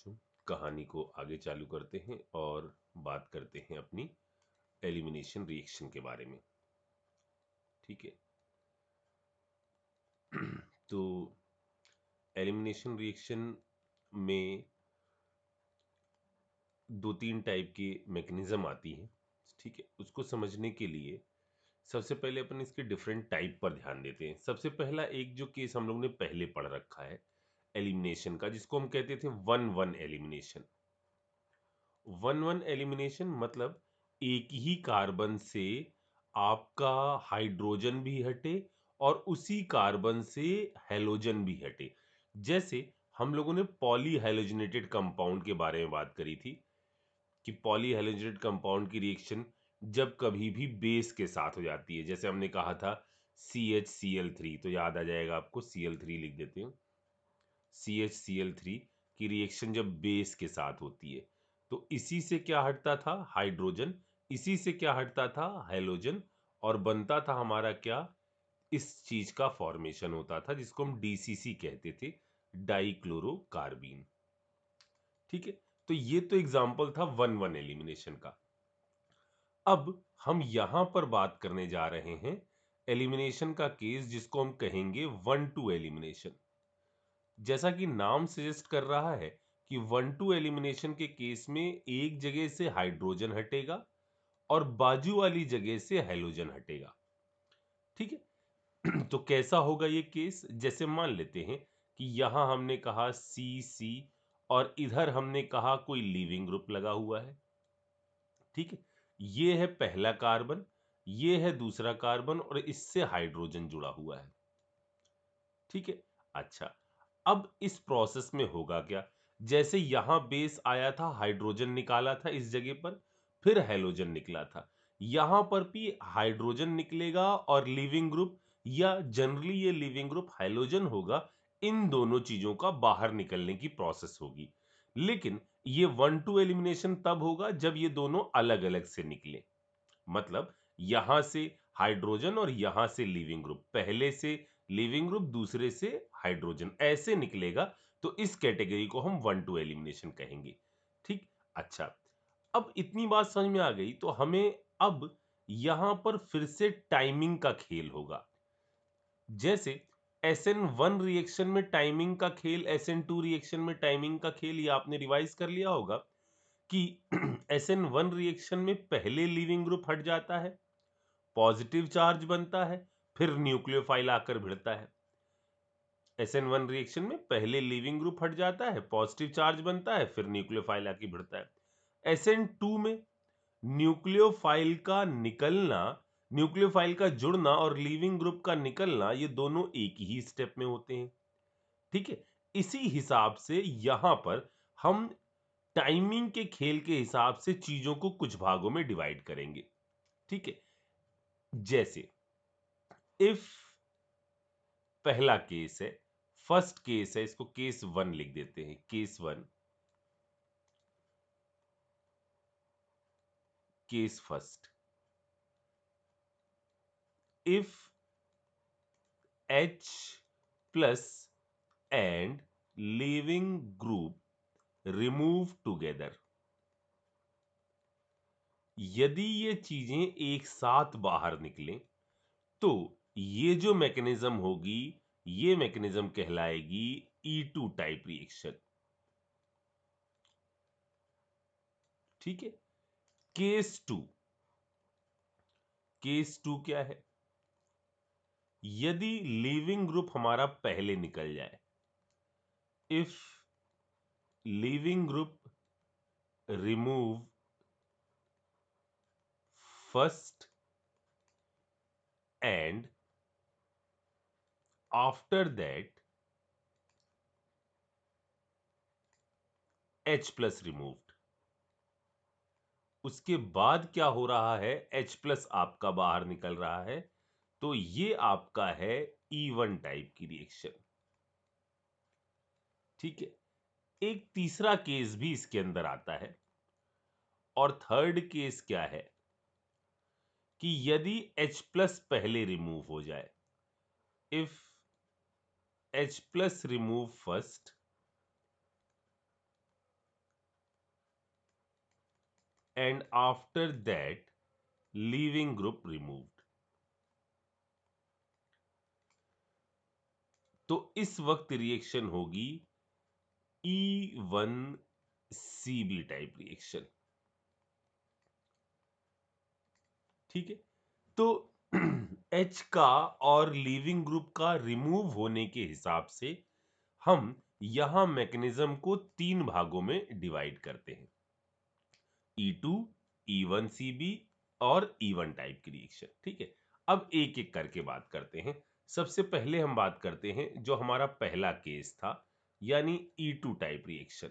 बच्चों, कहानी को आगे चालू करते हैं और बात करते हैं अपनी एलिमिनेशन रिएक्शन के बारे में। ठीक है। तो एलिमिनेशन रिएक्शन में दो तीन टाइप की मैकेनिज्म आती हैं। ठीक है, उसको समझने के लिए सबसे पहले अपन इसके डिफरेंट टाइप पर ध्यान देते हैं। सबसे पहला एक जो केस हम लोग ने पहले पढ़ रखा है एलिमिनेशन का, जिसको हम कहते थे one one elimination. One one elimination मतलब एक ही कार्बन से आपका हाइड्रोजन भी हटे और उसी कार्बन से हेलोजन भी हटे। जैसे हम लोगों ने पॉली हेलोजनेटेड कंपाउंड के बारे में बात करी थी कि पॉली हेलोजनेटेड कंपाउंड की रिएक्शन जब कभी भी बेस के साथ हो जाती है, जैसे हमने कहा था CHCl3, तो याद आ जाएगा आपको, Cl3 लिख देते हैं। CHCl3 की रिएक्शन जब बेस के साथ होती है तो इसी से क्या हटता था? हाइड्रोजन। इसी से क्या हटता था? हेलोजन। और बनता था हमारा क्या? इस चीज का फॉर्मेशन होता था जिसको हम DCC कहते थे, डाइक्लोरोकार्बीन। ठीक है, तो ये तो एग्जांपल था वन वन एलिमिनेशन का। अब हम यहां पर बात करने जा रहे हैं एलिमिनेशन का केस जिसको हम कहेंगे वन टू एलिमिनेशन। जैसा कि नाम सजेस्ट कर रहा है कि वन टू एलिमिनेशन के केस में एक जगह से हाइड्रोजन हटेगा और बाजू वाली जगह से हेलोजन हटेगा। ठीक है। तो कैसा होगा ये केस? जैसे मान लेते हैं कि यहां हमने कहा CC और इधर हमने कहा कोई लीविंग ग्रुप लगा हुआ है। ठीक है, ये है पहला कार्बन, ये है दूसरा कार्बन और इससे हाइड्रोजन जुड़ा हुआ है। ठीक है। अच्छा, अब इस प्रोसेस में होगा क्या? जैसे यहां बेस आया था, हाइड्रोजन निकाला था इस जगह पर, फिर हेलोजन निकला था। यहां पर भी हाइड्रोजन निकलेगा और लिविंग ग्रुप, या जनरली ये लिविंग ग्रुप हेलोजन होगा। इन दोनों चीजों का बाहर निकलने की प्रोसेस होगी। लेकिन ये वन टू एलिमिनेशन तब होगा जब ये दोनों अलग अलग से निकले। मतलब यहां से हाइड्रोजन और यहां से लीविंग ग्रुप, पहले से लीविंग ग्रुप दूसरे से हाइड्रोजन, ऐसे निकलेगा। तो इस कैटेगरी को हम वन टू एलिमिनेशन कहेंगे। ठीक। अच्छा, अब इतनी बात समझ में आ गई तो हमें अब यहां पर फिर से टाइमिंग का खेल होगा। जैसे SN1 रिएक्शन में टाइमिंग का खेल, SN2 रिएक्शन में टाइमिंग का खेल, ये आपने रिवाइज कर लिया होगा कि SN1 रिएक्शन में पहले लीविंग ग्रुप हट जाता है, पॉजिटिव चार्ज बनता है, फिर न्यूक्लियोफाइल आकर भिड़ता है। SN1 रिएक्शन में पहले लीविंग ग्रुप हट जाता है, पॉजिटिव चार्ज बनता है, फिर न्यूक्लियोफाइल आके भिड़ता है। SN2 में न्यूक्लियोफाइल का निकलना, न्यूक्लियोफाइल का जुड़ना और लीविंग ग्रुप का निकलना, ये दोनों एक ही स्टेप में होते हैं। ठीक है। इसी हिसाब से यहां पर हम टाइमिंग के खेल के हिसाब से चीजों को कुछ भागों में डिवाइड करेंगे। ठीक है। जैसे इफ पहला केस है, फर्स्ट केस है, इसको केस 1 लिख देते हैं। Case 1, case first. If H plus and leaving group remove together, यदि ये चीजें एक साथ बाहर निकलें तो ये जो मैकेनिज्म होगी, ये मैकेनिज्म कहलाएगी E2 टाइप रिएक्शन। ठीक है। केस 2, केस 2 क्या है? यदि लीविंग ग्रुप हमारा पहले निकल जाए, if leaving group remove first and after that H plus removed, उसके बाद क्या हो रहा है? H प्लस आपका बाहर निकल रहा है, तो ये आपका है E1 टाइप की रिएक्शन। ठीक है। एक तीसरा केस भी इसके अंदर आता है, और थर्ड केस क्या है कि यदि H प्लस पहले रिमूव हो जाए, if H plus remove first and after that leaving group removed। तो इस वक्त रिएक्शन होगी E1CB टाइप रिएक्शन। ठीक है, तो H का और लीविंग ग्रुप का रिमूव होने के हिसाब से हम यहां मैकेनिज्म को 3 भागों में डिवाइड करते हैं, E2, E1CB और E1 टाइप की रिएक्शन। ठीक है, अब एक एक करके बात करते हैं। सबसे पहले हम बात करते हैं जो हमारा पहला केस था, यानी E2 टाइप रिएक्शन।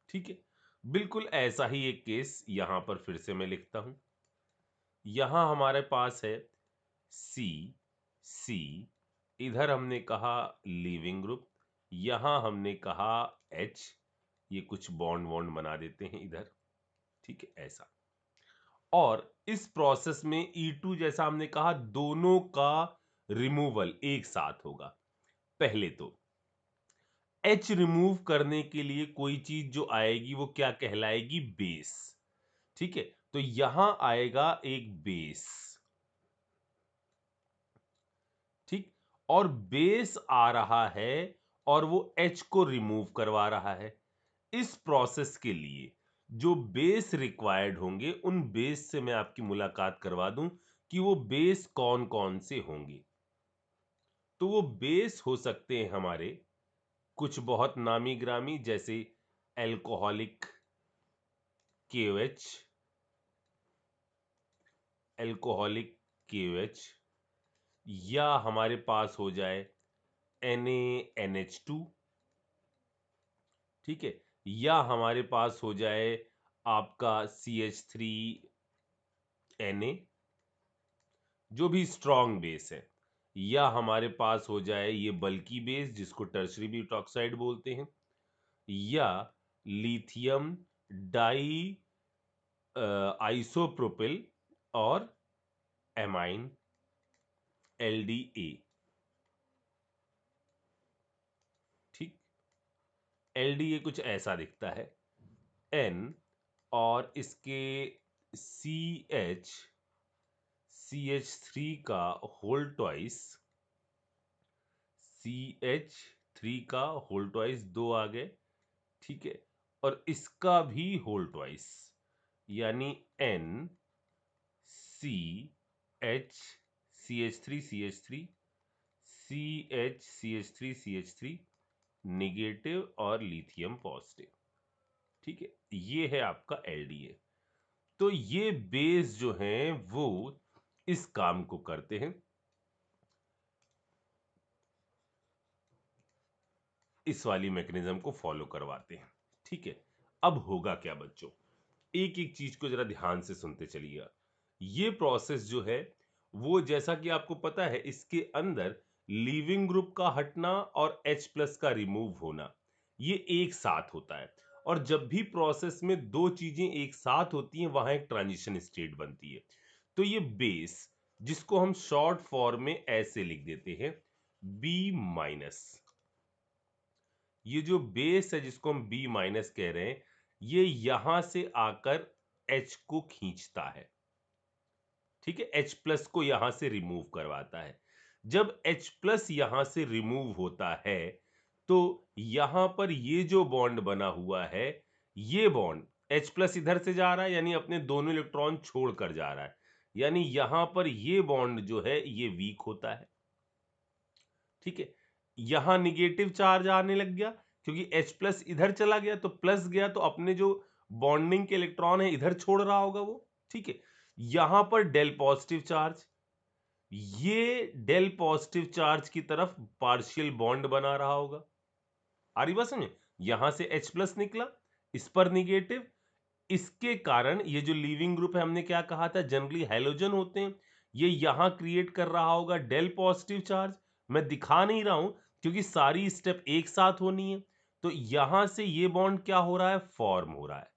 ठीक है, बिल्कुल ऐसा ही एक केस यहां पर फिर से मैं लिखता हूं। यहां हमारे पास है सी सी, इधर हमने कहा लीविंग ग्रुप, यहां हमने कहा एच, ये कुछ बॉन्ड वॉन्ड बना देते हैं इधर। ठीक है, ऐसा। और इस प्रोसेस में E2 जैसा हमने कहा दोनों का रिमूवल एक साथ होगा। पहले तो H रिमूव करने के लिए कोई चीज जो आएगी वो क्या कहलाएगी, बेस। ठीक है, तो यहां आएगा एक बेस। ठीक, और बेस आ रहा है और वो H को रिमूव करवा रहा है। इस प्रोसेस के लिए जो बेस रिक्वायर्ड होंगे उन बेस से मैं आपकी मुलाकात करवा दूं कि वो बेस कौन कौन से होंगे। तो वो बेस हो सकते हैं हमारे कुछ बहुत नामी ग्रामी, जैसे एल्कोहलिक KOH, एल्कोहलिक KOH, या हमारे पास हो जाए NaNH2। ठीक है, या हमारे पास हो जाए आपका CH3Na, जो भी स्ट्रॉन्ग बेस है, या हमारे पास हो जाए ये बल्की बेस जिसको टर्शरी ब्यूटॉक्साइड बोलते हैं, या लिथियम डाई आइसोप्रोपिल और एमाइन LDA। ठीक, LDA कुछ ऐसा दिखता है, N और इसके CH3 का होल ट्वाइस, CH3 का होल ट्वाइस 2 आ गए। ठीक है, और इसका भी होल ट्वाइस, यानी N CH CH3 CH3 CH CH3 negative और लिथियम पॉजिटिव। ठीक है, ये है आपका LDA। तो ये बेस जो हैं वो इस काम को करते हैं, इस वाली मैकेनिज्म को फॉलो करवाते हैं। ठीक है, अब होगा क्या बच्चों, एक एक चीज को जरा ध्यान से सुनते चलिएगा। ये प्रोसेस जो है वो, जैसा कि आपको पता है, इसके अंदर लीविंग ग्रुप का हटना और H+ का रिमूव होना ये एक साथ होता है। और जब भी प्रोसेस में दो चीजें एक साथ होती हैं वहां एक ट्रांजिशन स्टेट बनती है। तो ये बेस, जिसको हम शॉर्ट फॉर्म में ऐसे लिख देते हैं B-, ये जो बेस है जिसको हम B- कह रहे हैं, ये यहां से आकर H को खींचता है। ठीक है, H+ को यहां से रिमूव करवाता है। जब H+ यहां से रिमूव होता है तो यहां पर ये जो बॉन्ड बना हुआ है, ये बॉन्ड H+ इधर से जा रहा है, यानी अपने दोनों इलेक्ट्रॉन छोड़कर जा रहा है, यानी यहां पर ये बॉन्ड जो है ये वीक होता है। ठीक है, यहां निगेटिव चार्ज आने लग गया क्योंकि H+ इधर चला गया, तो प्लस गया तो अपने जो बॉन्डिंग के इलेक्ट्रॉन है इधर छोड़ रहा होगा वो। ठीक है, यहां पर डेल पॉजिटिव चार्ज, ये डेल पॉजिटिव चार्ज की तरफ पार्शियल बॉन्ड बना रहा होगा। आ रही बात समझे, यहां से H+ निकला, इस पर निगेटिव, इसके कारण ये जो लीविंग ग्रुप है, हमने क्या कहा था, जनरली हैलोजन होते हैं, ये यहां क्रिएट कर रहा होगा डेल पॉजिटिव चार्ज। मैं दिखा नहीं रहा हूं क्योंकि सारी स्टेप एक साथ होनी है। तो यहां से ये बॉन्ड क्या हो रहा है, फॉर्म हो रहा है,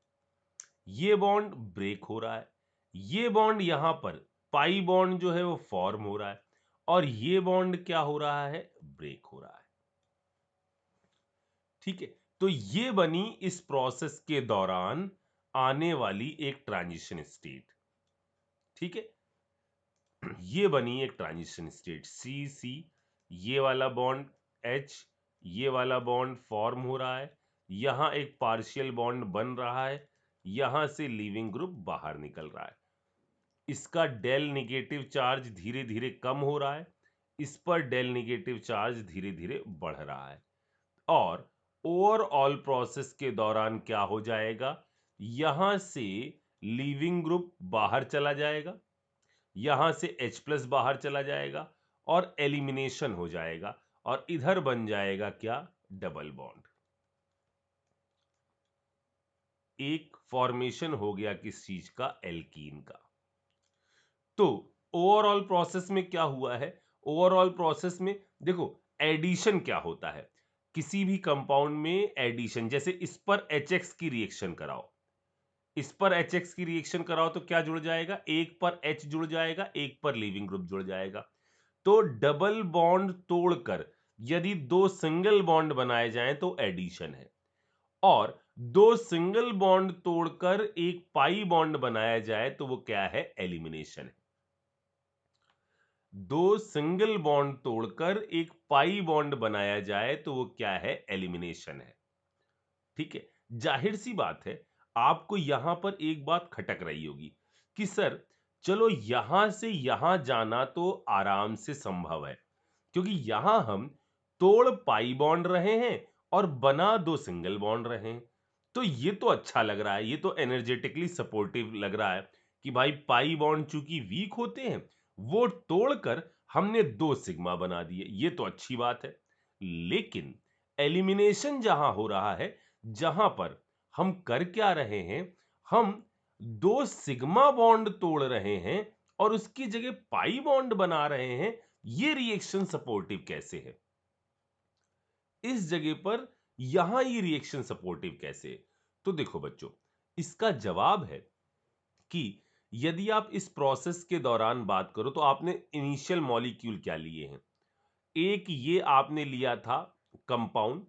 ये बॉन्ड ब्रेक हो रहा है, ये बॉन्ड यहां पर पाई बॉन्ड जो है वो फॉर्म हो रहा है, और ये बॉन्ड क्या हो रहा है, ब्रेक हो रहा है। ठीक है, तो ये बनी इस प्रोसेस के दौरान आने वाली एक ट्रांजिशन स्टेट। ठीक है, ये बनी एक ट्रांजिशन स्टेट सी सी, ये वाला बॉन्ड H, ये वाला बॉन्ड फॉर्म हो रहा है, यहां एक पार्शियल बॉन्ड बन रहा है, यहां से लीविंग ग्रुप बाहर निकल रहा है। इसका डेल नेगेटिव चार्ज धीरे धीरे कम हो रहा है, इस पर डेल नेगेटिव चार्ज धीरे धीरे बढ़ रहा है, और ओवरऑल प्रोसेस के दौरान क्या हो जाएगा, यहां से लीविंग ग्रुप बाहर चला जाएगा, यहां से H+ बाहर चला जाएगा और एलिमिनेशन हो जाएगा, और इधर बन जाएगा क्या, डबल बॉन्ड। एक फॉर्मेशन हो गया किस चीज का, एल्कीन का। तो ओवरऑल प्रोसेस में क्या हुआ है, ओवरऑल प्रोसेस में देखो एडिशन क्या होता है, किसी भी कंपाउंड में एडिशन, जैसे इस पर HX की रिएक्शन कराओ, इस पर HX की रिएक्शन कराओ तो क्या जुड़ जाएगा, एक पर H जुड़ जाएगा, एक पर लीविंग ग्रुप जुड़ जाएगा। तो डबल बॉन्ड तोड़कर यदि दो सिंगल बॉन्ड बनाए जाएं तो एडिशन है, और दो सिंगल बॉन्ड तोड़कर एक पाई बॉन्ड बनाया जाए तो वो क्या है, एलिमिनेशन है। दो सिंगल बॉन्ड तोड़कर एक पाई बॉन्ड बनाया जाए तो वो क्या है, एलिमिनेशन है। ठीक है, जाहिर सी बात है आपको यहां पर एक बात खटक रही होगी कि सर चलो यहां से यहां जाना तो आराम से संभव है, क्योंकि यहां हम तोड़ पाई बॉन्ड रहे हैं और बना दो सिंगल बॉन्ड रहे हैं, तो ये तो अच्छा लग रहा है, ये तो एनर्जेटिकली सपोर्टिव लग रहा है कि भाई पाई बॉन्ड चूंकि वीक होते हैं वो तोड़कर हमने दो सिग्मा बना दिए, ये तो अच्छी बात है। लेकिन एलिमिनेशन जहां हो रहा है, जहां पर हम कर क्या रहे हैं, हम दो सिग्मा बॉन्ड तोड़ रहे हैं और उसकी जगह पाई बॉन्ड बना रहे हैं, ये रिएक्शन सपोर्टिव कैसे है, इस जगह पर यहां ये रिएक्शन सपोर्टिव कैसे है? तो देखो बच्चों, इसका जवाब है कि यदि आप इस प्रोसेस के दौरान बात करो तो आपने इनिशियल मॉलिक्यूल क्या लिए हैं, एक ये आपने लिया था कंपाउंड,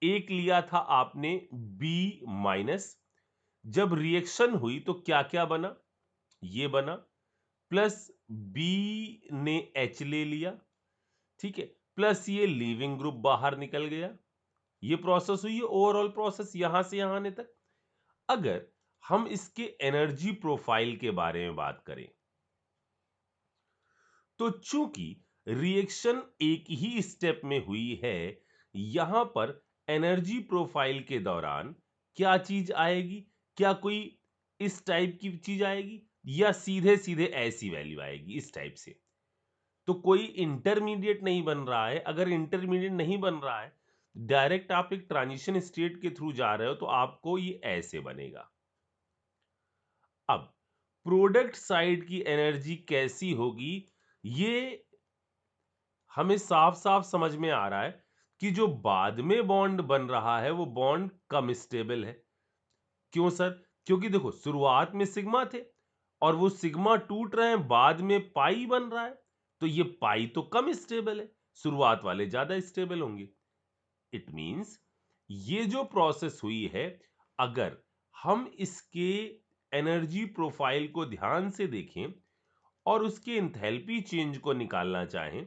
एक लिया था आपने B-, जब रिएक्शन हुई तो क्या क्या बना, ये बना, प्लस B ने H ले लिया, ठीक है, प्लस ये लीविंग ग्रुप बाहर निकल गया, ये प्रोसेस हुई है ओवरऑल प्रोसेस यहां से यहां आने तक। अगर हम इसके एनर्जी प्रोफाइल के बारे में बात करें तो चूंकि रिएक्शन एक ही स्टेप में हुई है, यहां पर एनर्जी प्रोफाइल के दौरान क्या चीज आएगी, क्या कोई इस टाइप की चीज आएगी या सीधे सीधे ऐसी वैल्यू आएगी इस टाइप से, तो कोई इंटरमीडिएट नहीं बन रहा है। अगर इंटरमीडिएट नहीं बन रहा है, डायरेक्ट आप एक ट्रांजिशन स्टेट के थ्रू जा रहे हो तो आपको ये ऐसे बनेगा। अब प्रोडक्ट साइड की एनर्जी कैसी होगी, ये हमें साफ साफ समझ में आ रहा है कि जो बाद में बॉन्ड बन रहा है वो बॉन्ड कम स्टेबल है। क्यों सर, क्योंकि देखो शुरुआत में सिग्मा थे और वो सिग्मा टूट रहे हैं, बाद में पाई बन रहा है, तो ये पाई तो कम स्टेबल है, शुरुआत वाले ज्यादा स्टेबल होंगे। इट मींस ये जो प्रोसेस हुई है, अगर हम इसके एनर्जी प्रोफाइल को ध्यान से देखें और उसके इंथैल्पी चेंज को निकालना चाहें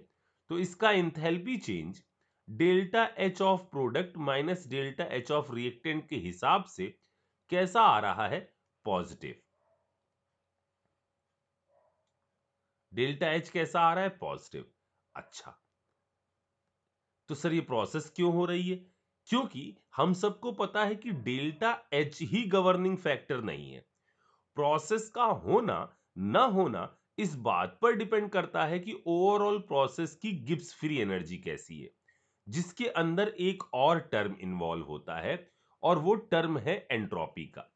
तो इसका enthalpy change delta H of product minus delta H of reactant के हिसाब से कैसा आ रहा है, पॉजिटिव। डेल्टा H कैसा आ रहा है, पॉजिटिव। अच्छा, तो सर ये प्रोसेस क्यों हो रही है, क्योंकि हम सबको पता है कि डेल्टा H ही गवर्निंग फैक्टर नहीं है। प्रोसेस का होना ना होना इस बात पर डिपेंड करता है कि ओवरऑल प्रोसेस की गिब्स फ्री एनर्जी कैसी है, जिसके अंदर एक और टर्म इन्वॉल्व होता है और वो टर्म है एंट्रोपी का।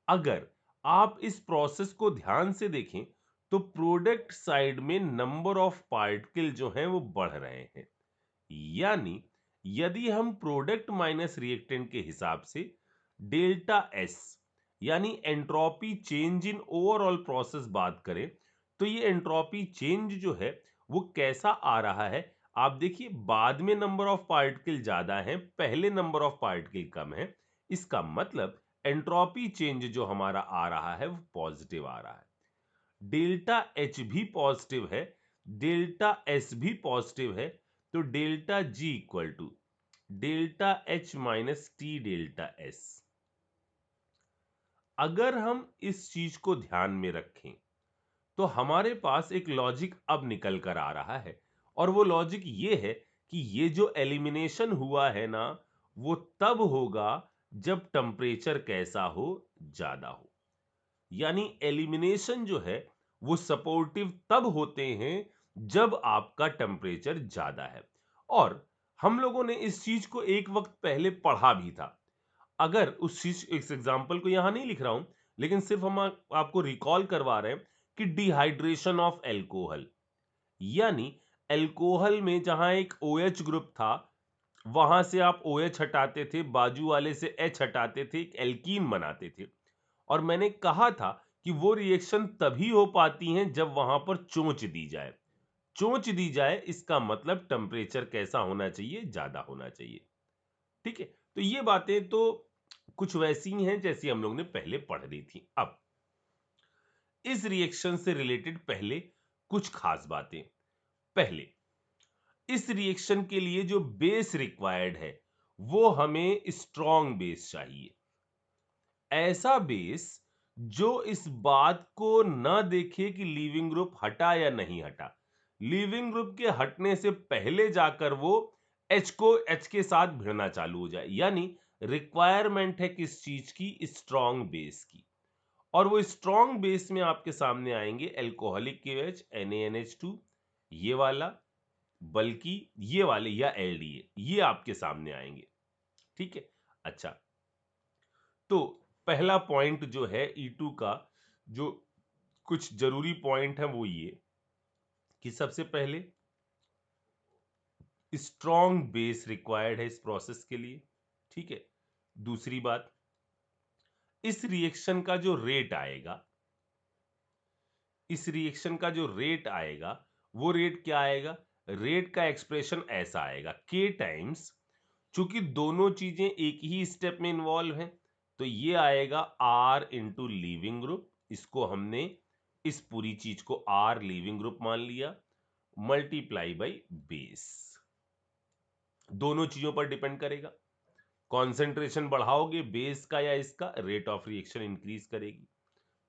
अगर आप इस प्रोसेस को ध्यान से देखें तो प्रोडक्ट साइड में नंबर ऑफ पार्टिकल जो हैं वो बढ़ रहे हैं, यानी यदि हम प्रोडक्ट माइनस रिएक्टेंट के हिसाब से डेल्टा एस यानी entropy change in overall process बात करें तो ये एंट्रोपी चेंज जो है वो कैसा आ रहा है, आप देखिए बाद में नंबर ऑफ पार्टिकल ज्यादा है, पहले नंबर ऑफ पार्टिकल कम है। इसका मतलब एंट्रोपी चेंज जो हमारा आ रहा है वो पॉजिटिव आ रहा है। डेल्टा एच भी पॉजिटिव है, डेल्टा एस भी पॉजिटिव है, तो delta G equal to delta H minus T delta S. अगर हम इस चीज को ध्यान में रखें तो हमारे पास एक लॉजिक अब निकल कर आ रहा है, और वो लॉजिक ये है कि ये जो एलिमिनेशन हुआ है ना, वो तब होगा जब टेम्परेचर कैसा हो, ज्यादा हो। यानी एलिमिनेशन जो है वो सपोर्टिव तब होते हैं जब आपका टेम्परेचर ज्यादा है। और हम लोगों ने इस चीज को एक वक्त पहले पढ़ा भी था। अगर उस चीज इस एग्जांपल को यहां नहीं लिख रहा हूं, लेकिन सिर्फ हम आपको रिकॉल करवा रहे हैं कि डिहाइड्रेशन ऑफ एल्कोहल, यानी एल्कोहल में जहां एक OH ग्रुप था, वहां से आप OH हटाते थे, बाजू वाले से H हटाते थे, एक एल्कीन बनाते थे। और मैंने कहा था कि वो रिएक्शन तभी हो पाती हैं जब वहां पर चोंच दी जाए। चोंच दी जाए इसका मतलब टेम्परेचर कैसा होना चाहिए, ज्यादा होना चाहिए। ठीक है, तो ये बातें तो कुछ वैसी ही हैं जैसी हम लोग ने पहले पढ़ ली थी। अब इस रिएक्शन से रिलेटेड पहले कुछ खास बातें। पहले, इस रिएक्शन के लिए जो बेस रिक्वायर्ड है वो हमें स्ट्रॉन्ग बेस चाहिए। ऐसा बेस जो इस बात को न देखे कि लीविंग ग्रुप हटा या नहीं हटा। लीविंग ग्रुप के हटने से पहले जाकर वो H के साथ भिड़ना चालू हो जाए। यानी रिक्वायरमेंट है किस चीज की, स्ट्रॉन्ग बेस की। और वो स्ट्रॉन्ग बेस में आपके सामने आएंगे एल्कोहलिक KOH, NaNH2, ये वाला, बल्कि ये वाले या LDA, ये आपके सामने आएंगे। ठीक है, अच्छा, तो पहला पॉइंट जो है E2 का, जो कुछ जरूरी पॉइंट है वो ये कि सबसे पहले स्ट्रॉन्ग बेस रिक्वायर्ड है इस प्रोसेस के लिए। ठीक है, दूसरी बात, इस रिएक्शन का जो रेट आएगा, इस रिएक्शन का जो रेट आएगा, वो रेट क्या आएगा, रेट का एक्सप्रेशन ऐसा आएगा K टाइम्स, चूंकि दोनों चीजें एक ही स्टेप में इन्वॉल्व हैं, तो ये आएगा R इंटू लीविंग ग्रुप, इसको हमने इस पूरी चीज को R लीविंग ग्रुप मान लिया, मल्टीप्लाई बाई बेस। दोनों चीजों पर डिपेंड करेगा। कॉन्सेंट्रेशन बढ़ाओगे बेस का या इसका, रेट ऑफ रिएक्शन इंक्रीज करेगी।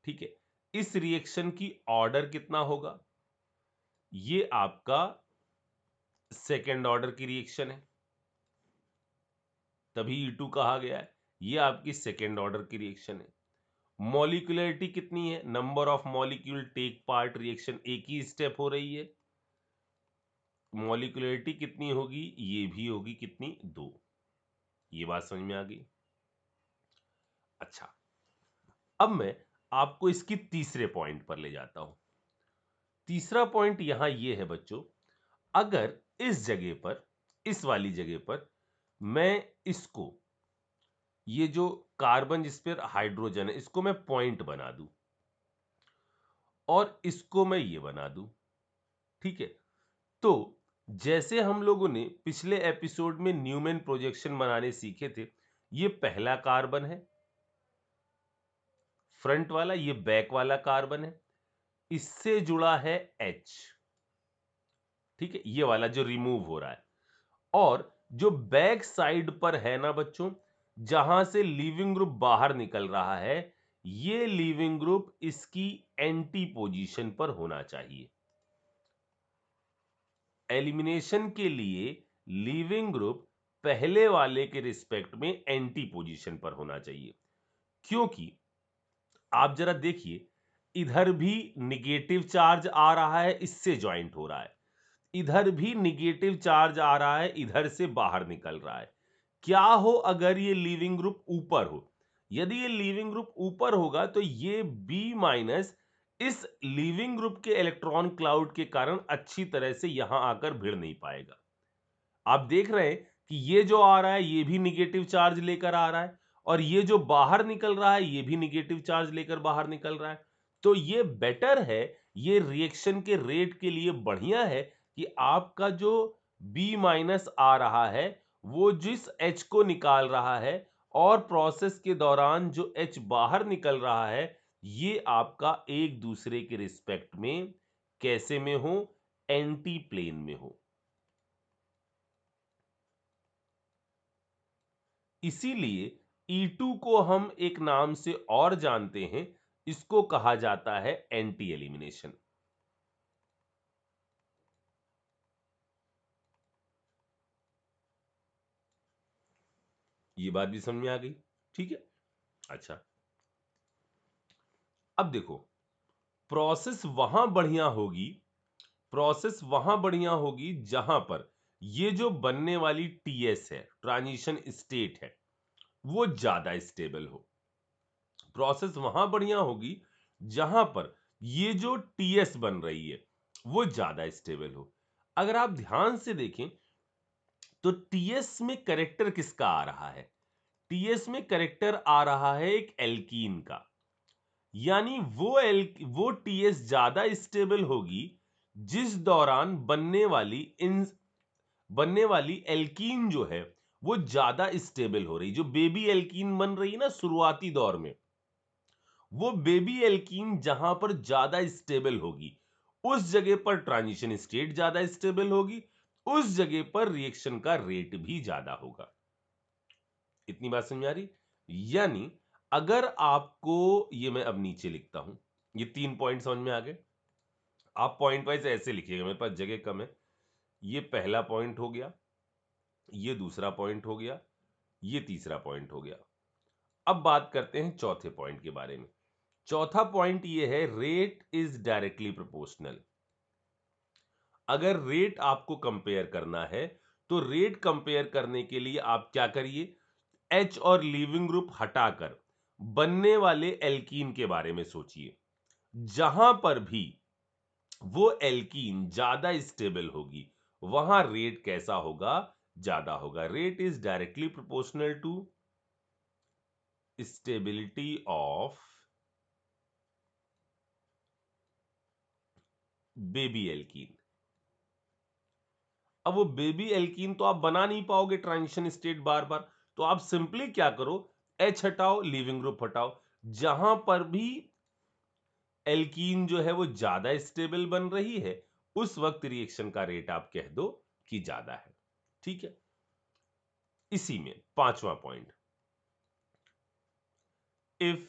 ठीक है, इस रिएक्शन की ऑर्डर कितना होगा, ये आपका सेकेंड ऑर्डर की रिएक्शन है, तभी E2 कहा गया है। ये आपकी सेकेंड ऑर्डर की रिएक्शन है। मॉलिक्यूलरिटी कितनी है, number of molecule take part reaction, एक ही स्टेप हो रही है। मॉलिक्यूलरिटी कितनी होगी, ये भी होगी कितनी, 2। ये बात समझ में आ गई। अच्छा, अब मैं आपको इसकी तीसरे पॉइंट पर ले जाता हूं। तीसरा पॉइंट यहां ये है बच्चों, अगर इस जगह पर, इस वाली जगह पर मैं इसको, ये जो कार्बन जिस पर हाइड्रोजन है, इसको मैं पॉइंट बना दूं और इसको मैं ये बना दूं। ठीक है, तो जैसे हम लोगों ने पिछले एपिसोड में न्यूमैन प्रोजेक्शन बनाने सीखे थे, ये पहला कार्बन है फ्रंट वाला, ये बैक वाला कार्बन है, इससे जुड़ा है H। ठीक है, ये वाला जो रिमूव हो रहा है, और जो बैक साइड पर है ना बच्चों, जहां से लीविंग ग्रुप बाहर निकल रहा है, ये लीविंग ग्रुप इसकी एंटी पोजीशन पर होना चाहिए। एलिमिनेशन के लिए लीविंग ग्रुप पहले वाले के रिस्पेक्ट में एंटी पोजीशन पर होना चाहिए, क्योंकि आप जरा देखिए, इधर भी निगेटिव चार्ज आ रहा है, इससे ज्वाइंट हो रहा है, इधर भी निगेटिव चार्ज आ रहा है, इधर से बाहर निकल रहा है। क्या हो अगर ये लीविंग ग्रुप ऊपर हो, यदि ये लीविंग ग्रुप ऊपर होगा तो ये B- इस लीविंग ग्रुप के इलेक्ट्रॉन क्लाउड के कारण अच्छी तरह से यहां आकर भिड़ नहीं पाएगा। आप देख रहे हैं कि ये जो आ रहा है ये भी निगेटिव चार्ज लेकर आ रहा है, और ये जो बाहर निकल रहा है ये भी निगेटिव चार्ज लेकर बाहर निकल रहा है। तो ये बेटर है, ये रिएक्शन के रेट के लिए बढ़िया है कि आपका जो बी माइनस आ रहा है, वो जिस H को निकाल रहा है और प्रोसेस के दौरान जो H बाहर निकल रहा है, ये आपका एक दूसरे के रिस्पेक्ट में कैसे में हो, एंटी प्लेन में हो। इसीलिए E2 को हम एक नाम से और जानते हैं, इसको कहा जाता है एंटी एलिमिनेशन। ये बात भी समझ में आ गई, ठीक है। अच्छा, अब देखो, प्रोसेस वहां बढ़िया होगी, प्रोसेस वहां बढ़िया होगी जहां पर ये जो बनने वाली टीएस है, ट्रांजिशन स्टेट है, वो ज्यादा स्टेबल हो। प्रोसेस वहां बढ़िया होगी जहां पर ये जो टीएस बन रही है वो ज्यादा स्टेबल हो। अगर आप ध्यान से देखें तो टीएस में करेक्टर किसका आ रहा है? टीएस में करेक्टर आ रहा है एक एल्कीन का। यानी वो टीएस ज्यादा स्टेबल होगी जिस दौरान बनने वाली एल्कीन जो है वो ज्यादा स्टेबल हो रही। जो बेबी एल्कीन बन रही है ना शुरुआती दौर में, वो बेबी एल्कीन जहां पर ज्यादा स्टेबल होगी उस जगह पर ट्रांजिशन स्टेट ज्यादा स्टेबल होगी, उस जगह पर रिएक्शन का रेट भी ज्यादा होगा। इतनी बात समझ आ रही? यानी अगर आपको, ये मैं अब नीचे लिखता हूं, ये 3 पॉइंट समझ में आ गए। आप पॉइंट वाइज ऐसे लिखिएगा, मेरे पास जगह कम है। ये पहला पॉइंट हो गया, ये दूसरा पॉइंट हो गया, ये तीसरा पॉइंट हो गया। अब बात करते हैं चौथे पॉइंट के बारे में। चौथा पॉइंट ये है, रेट इज डायरेक्टली प्रोपोर्शनल। अगर रेट आपको कंपेयर करना है तो रेट कंपेयर करने के लिए आप क्या करिए, एच और लीविंग ग्रुप हटाकर बनने वाले एल्कीन के बारे में सोचिए। जहां पर भी वो एल्कीन ज्यादा स्टेबल होगी वहां रेट कैसा होगा, ज्यादा होगा। Rate is directly proportional to stability of baby alkene. अब वो बेबी एल्कीन तो आप बना नहीं पाओगे ट्रांजिशन स्टेट बार बार, तो आप सिंपली क्या करो, एच हटाओ, लिविंग ग्रुप हटाओ। जहां पर भी एल्कीन जो है वो ज्यादा स्टेबल बन रही है उस वक्त रिएक्शन का रेट आप कह दो कि ज्यादा है। ठीक है। इसी में पांचवा point, if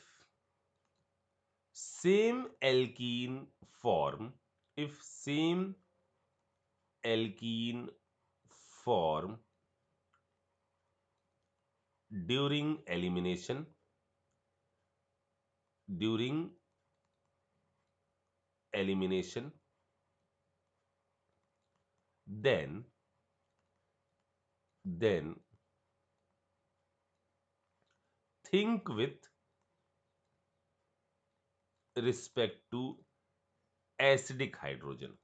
same alkene form, if same alkene form during elimination, during elimination, then think with respect to acidic hydrogen।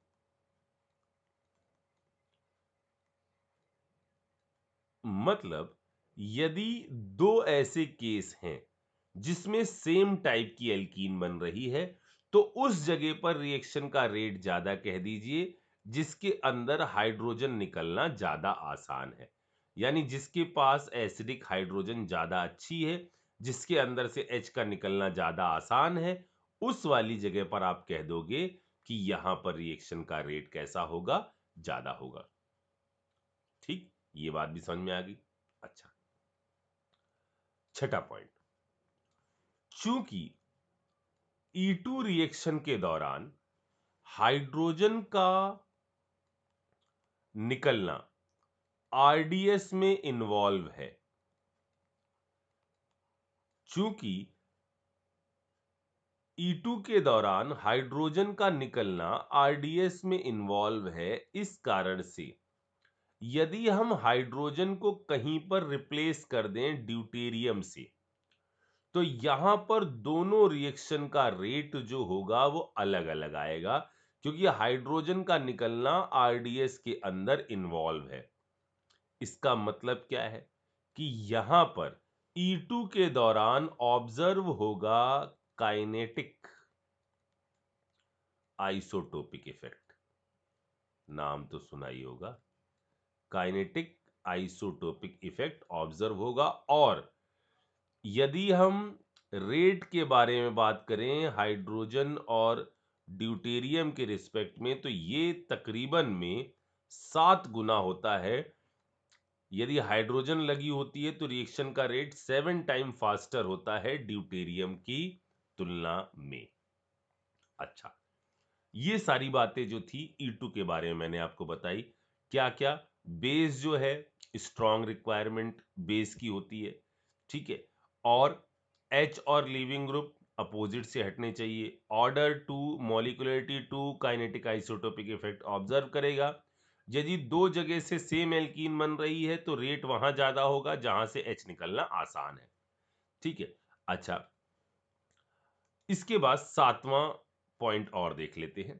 मतलब यदि दो ऐसे केस हैं जिसमें सेम टाइप की एल्कीन बन रही है तो उस जगह पर रिएक्शन का रेट ज्यादा कह दीजिए जिसके अंदर हाइड्रोजन निकलना ज्यादा आसान है। यानी जिसके पास एसिडिक हाइड्रोजन ज्यादा अच्छी है, जिसके अंदर से H का निकलना ज्यादा आसान है, उस वाली जगह पर आप कह दोगे कि यहां पर रिएक्शन का रेट कैसा होगा, ज्यादा होगा। ठीक, ये बात भी समझ में आ गई। अच्छा, छठा पॉइंट, चूंकि E2 रिएक्शन के दौरान हाइड्रोजन का निकलना आरडीएस में इन्वॉल्व है, चूंकि E2 के दौरान हाइड्रोजन का निकलना आरडीएस में इन्वॉल्व है, इस कारण से यदि हम हाइड्रोजन को कहीं पर रिप्लेस कर दें ड्यूटेरियम से तो यहां पर दोनों रिएक्शन का रेट जो होगा वो अलग अलग आएगा, क्योंकि हाइड्रोजन का निकलना आरडीएस के अंदर इन्वॉल्व है। इसका मतलब क्या है कि यहां पर E2 के दौरान ऑब्जर्व होगा काइनेटिक आइसोटोपिक इफेक्ट। नाम तो सुना ही होगा, काइनेटिक आइसोटोपिक इफेक्ट ऑब्जर्व होगा। और यदि हम रेट के बारे में बात करें हाइड्रोजन और ड्यूटेरियम के रिस्पेक्ट में, तो ये तकरीबन में 7 गुना होता है। यदि हाइड्रोजन लगी होती है तो रिएक्शन का रेट 7 टाइम फास्टर होता है ड्यूटेरियम की तुलना में। अच्छा, ये सारी बातें जो थी E2 के बारे में मैंने आपको बताई। क्या क्या? बेस जो है स्ट्रॉन्ग रिक्वायरमेंट बेस की होती है, ठीक है। और H और लीविंग ग्रुप अपोजिट से हटने चाहिए। Order 2 मॉलिक्युलरिटी 2 kinetic isotopic effect observe करेगा। यदि दो जगह से सेम एल्कीन बन रही है तो रेट वहां ज्यादा होगा जहां से H निकलना आसान है, ठीक है। अच्छा, इसके बाद 7वां पॉइंट और देख लेते हैं।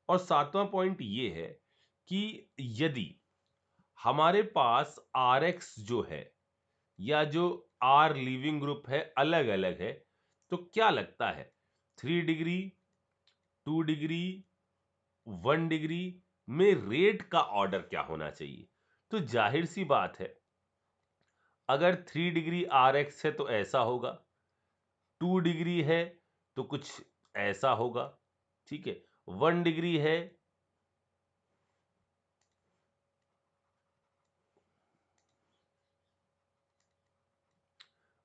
और 7वां पॉइंट ये है कि यदि हमारे पास RX जो है या जो R लीविंग ग्रुप है अलग अलग है, तो क्या लगता है 3 डिग्री, 2 डिग्री, 1 डिग्री में रेट का ऑर्डर क्या होना चाहिए? तो जाहिर सी बात है, अगर 3 डिग्री RX है तो ऐसा होगा, 2 डिग्री है तो कुछ ऐसा होगा, ठीक है। 1 डिग्री है,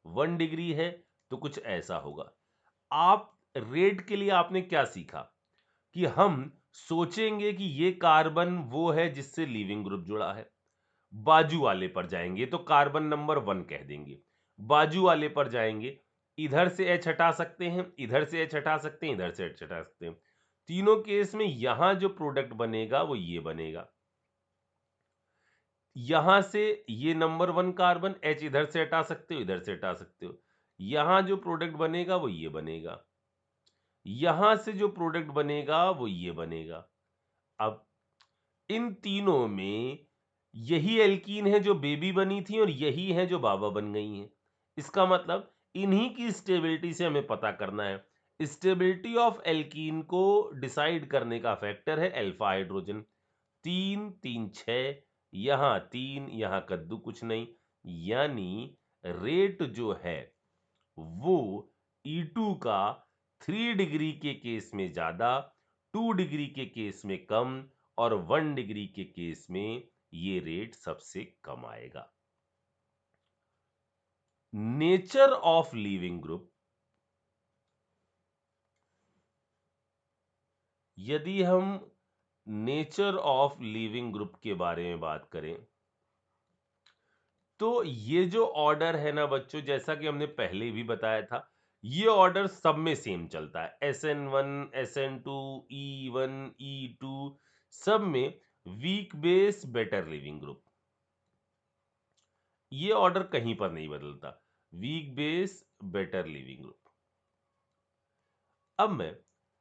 1 डिग्री है तो कुछ ऐसा होगा। आप रेट के लिए आपने क्या सीखा कि हम सोचेंगे कि ये कार्बन वो है जिससे लीविंग ग्रुप जुड़ा है, बाजू वाले पर जाएंगे तो कार्बन नंबर 1 कह देंगे, बाजू वाले पर जाएंगे इधर से H हटा सकते हैं, इधर से H हटा सकते हैं, इधर से H हटा सकते हैं। तीनों केस में यहां जो प्रोडक्ट बनेगा वो ये बनेगा। यहां से ये नंबर 1 कार्बन H इधर से हटा सकते हो, इधर से हटा सकते हो। यहां जो प्रोडक्ट बनेगा वो ये बनेगा, यहां से जो प्रोडक्ट बनेगा वो ये बनेगा। अब इन तीनों में यही एल्कीन है जो बेबी बनी थी और यही है जो बाबा बन गई हैं। इसका मतलब इन्हीं की स्टेबिलिटी से हमें पता करना है। स्टेबिलिटी ऑफ एल्कीन को डिसाइड करने का फैक्टर है अल्फा हाइड्रोजन। 3 3 6, यहां 3, यहां कद्दू कुछ नहीं, यानी रेट जो है वो E2 का 3 डिग्री के केस में ज्यादा, 2 डिग्री के केस में कम और 1 डिग्री के केस में ये रेट सबसे कम आएगा। नेचर ऑफ लीविंग ग्रुप, यदि हम नेचर ऑफ लीविंग ग्रुप के बारे में बात करें तो ये जो ऑर्डर है ना बच्चों, जैसा कि हमने पहले भी बताया था, ये ऑर्डर सब में सेम चलता है। SN1, SN2, E1, E2 सब में weak base better leaving group, ये ऑर्डर कहीं पर नहीं बदलता। Weak base better leaving group. अब मैं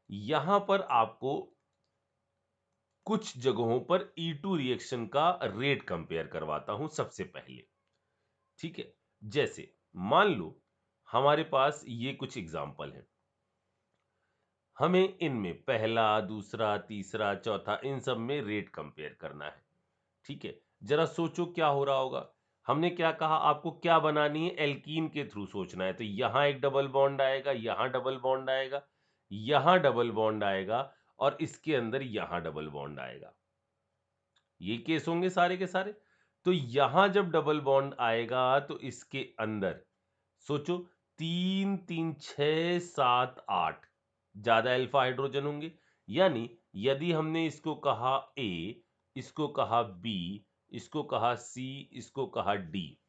यहां पर आपको कुछ जगहों पर E2 रिएक्शन का रेट कंपेयर करवाता हूं सबसे पहले, ठीक है। जैसे मान लो हमारे पास ये कुछ एग्जाम्पल हैं, हमें इनमें पहला, दूसरा, तीसरा, चौथा, इन सब में रेट कंपेयर करना है, ठीक है। जरा सोचो क्या हो रहा होगा। हमने क्या कहा, आपको क्या बनानी है, एल्कीन के थ्रू सोचना है। तो यहां एक डबल बॉन्ड आएगा, यहां डबल बॉन्ड आएगा, यहां डबल बॉन्ड आएगा और इसके अंदर यहां डबल बॉन्ड आएगा। ये केस होंगे सारे के सारे। तो यहां जब डबल बॉन्ड आएगा तो इसके अंदर सोचो 3 3 6 7 8 ज्यादा अल्फा हाइड्रोजन होंगे। यानी यदि हमने इसको कहा ए, इसको कहा बी, इसको कहा सी, इसको कहा डी,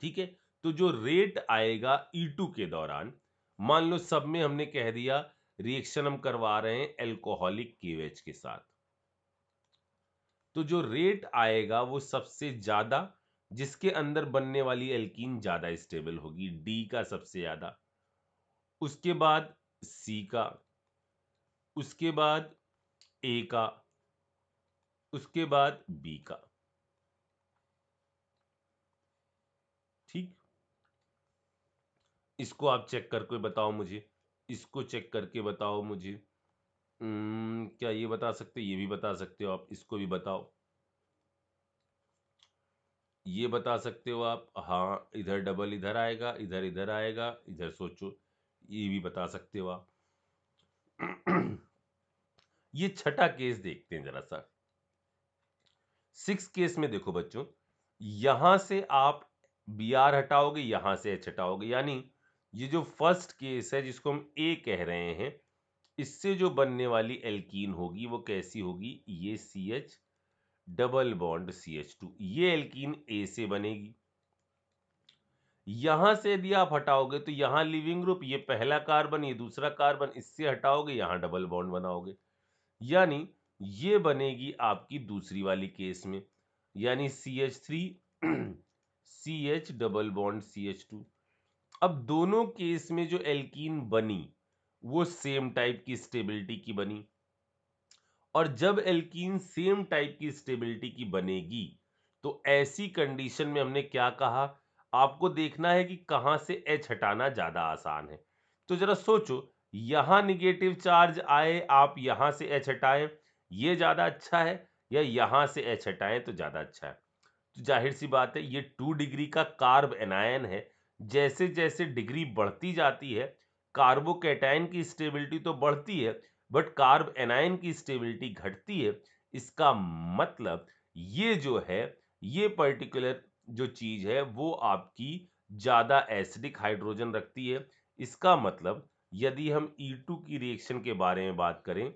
ठीक है। तो जो रेट आएगा E2 के दौरान, मान लो सब में हमने कह दिया रिएक्शन हम करवा रहे हैं एल्कोहलिक KOH के साथ, तो जो रेट आएगा वो सबसे ज्यादा जिसके अंदर बनने वाली एल्कीन ज्यादा स्टेबल होगी, डी का सबसे ज्यादा, उसके बाद सी का, उसके बाद ए का, उसके बाद बी का, ठीक। इसको आप चेक करके बताओ मुझे, इसको चेक करके बताओ मुझे। क्या ये बता सकते हो? ये भी बता सकते हो आप, इसको भी बताओ। ये बता सकते हो आप, हाँ इधर डबल इधर आएगा, इधर इधर आएगा, इधर सोचो, ये भी बता सकते हो आप। ये छठा केस देखते हैं जरा सा। 6 केस में देखो बच्चों, यहां से आप बी आर हटाओगे, यहां से एच हटाओगे, यानी ये जो फर्स्ट केस है जिसको हम ए कह रहे हैं, इससे जो बनने वाली एल्कीन होगी वो कैसी होगी, ये C H double bond CH2, ये एल्कीन ए से बनेगी। यहां से यदि आप हटाओगे तो यहां लिविंग ग्रुप, ये पहला कार्बन ये दूसरा कार्बन, इससे हटाओगे यहां डबल बॉन्ड बनाओगे, यानी ये बनेगी आपकी दूसरी वाली केस में, यानी CH3 CH double bond CH2। अब दोनों केस में जो एल्कीन बनी वो सेम टाइप की स्टेबिलिटी की बनी, और जब एल्कीन सेम टाइप की स्टेबिलिटी की बनेगी तो ऐसी कंडीशन में हमने क्या कहा, आपको देखना है कि कहां से H हटाना ज्यादा आसान है। तो जरा सोचो, यहां निगेटिव चार्ज आए, आप यहां से H हटाएं, ये ज्यादा अच्छा है, या यहां से H हटाएं तो ज्यादा अच्छा है। तो जाहिर सी बात है, ये 2 डिग्री का कार्ब एनायन है, जैसे जैसे डिग्री बढ़ती जाती है कार्बोकैटायन की स्टेबिलिटी तो बढ़ती है, बट कार्ब एनायन की स्टेबिलिटी घटती है। इसका मतलब ये जो है, ये पर्टिकुलर जो चीज है वो आपकी ज्यादा एसिडिक हाइड्रोजन रखती है। इसका मतलब यदि हम E2 की रिएक्शन के बारे में बात करें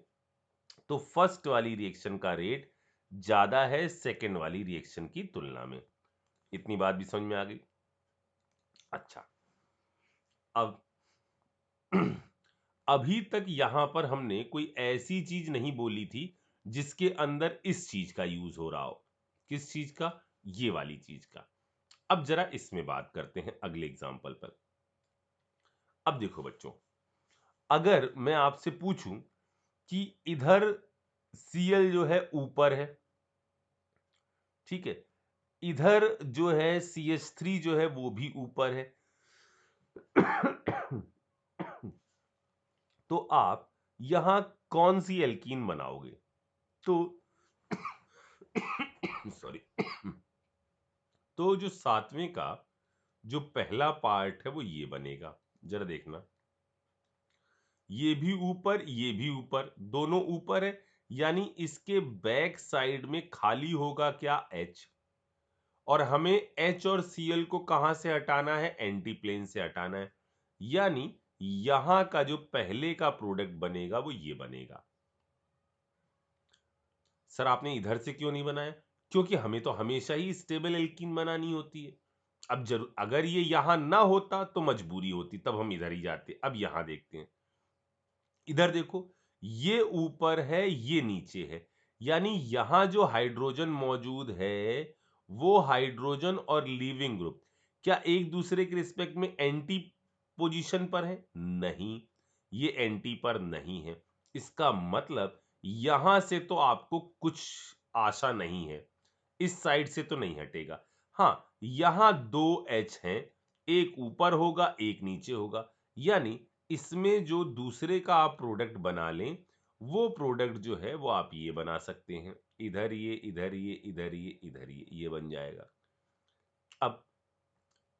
तो फर्स्ट वाली रिएक्शन का रेट ज्यादा है सेकेंड वाली रिएक्शन की तुलना में। इतनी बात भी समझ में आ गई। अच्छा, अब अभी तक यहां पर हमने कोई ऐसी चीज नहीं बोली थी जिसके अंदर इस चीज का यूज हो रहा हो। किस चीज का, ये वाली चीज का। अब जरा इसमें बात करते हैं अगले एग्जांपल पर। अब देखो बच्चों, अगर मैं आपसे पूछूं कि इधर Cl जो है ऊपर है, ठीक है, इधर जो है CH3 जो है वो भी ऊपर है, तो आप यहां कौन सी एल्कीन बनाओगे? तो सॉरी, तो जो सातवें का जो पहला पार्ट है वो ये बनेगा, जरा देखना, ये भी ऊपर ये भी ऊपर, दोनों ऊपर है, यानी इसके बैक साइड में खाली होगा क्या, H, और हमें H और Cl को कहां से हटाना है, एंटी प्लेन से हटाना है, यानी यहां का जो पहले का प्रोडक्ट बनेगा वो ये बनेगा। सर आपने इधर से क्यों नहीं बनाया? क्योंकि हमें तो हमेशा ही स्टेबल एल्कीन बनानी होती है। अब जरूर अगर ये यहां ना होता तो मजबूरी होती, तब हम इधर ही जाते। अब यहां देखते हैं, इधर देखो, ये ऊपर है ये नीचे है, यानी यहां जो हाइड्रोजन मौजूद है वो हाइड्रोजन और लीविंग ग्रुप क्या एक दूसरे के रिस्पेक्ट में एंटी पोजीशन पर है? नहीं, ये एंटी पर नहीं है। इसका मतलब यहां से तो आपको कुछ आशा नहीं है, इस साइड से तो नहीं हटेगा। हाँ, यहां दो H हैं, एक ऊपर होगा एक नीचे होगा, यानी इसमें जो दूसरे का आप प्रोडक्ट बना लें वो प्रोडक्ट जो है वो आप ये बना सकते हैं, इधर ये इधर ये इधर ये इधर ये बन जाएगा। अब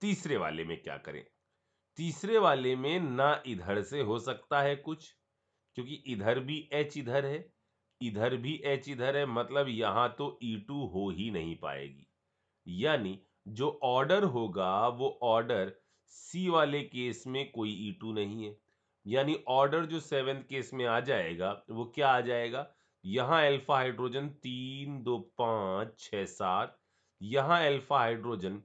तीसरे वाले में क्या करें? तीसरे वाले में ना इधर से हो सकता है कुछ, क्योंकि इधर भी H इधर है, इधर भी H इधर है, मतलब यहां तो E2 हो ही नहीं पाएगी, यानी जो ऑर्डर होगा वो ऑर्डर सी वाले केस में कोई E2 नहीं है, यानी ऑर्डर जो सेवेंथ केस में आ जाएगा वो क्या आ जाएगा, यहां अल्फा हाइड्रोजन 3 2 5 6 7, यहां अल्फा हाइड्रोजन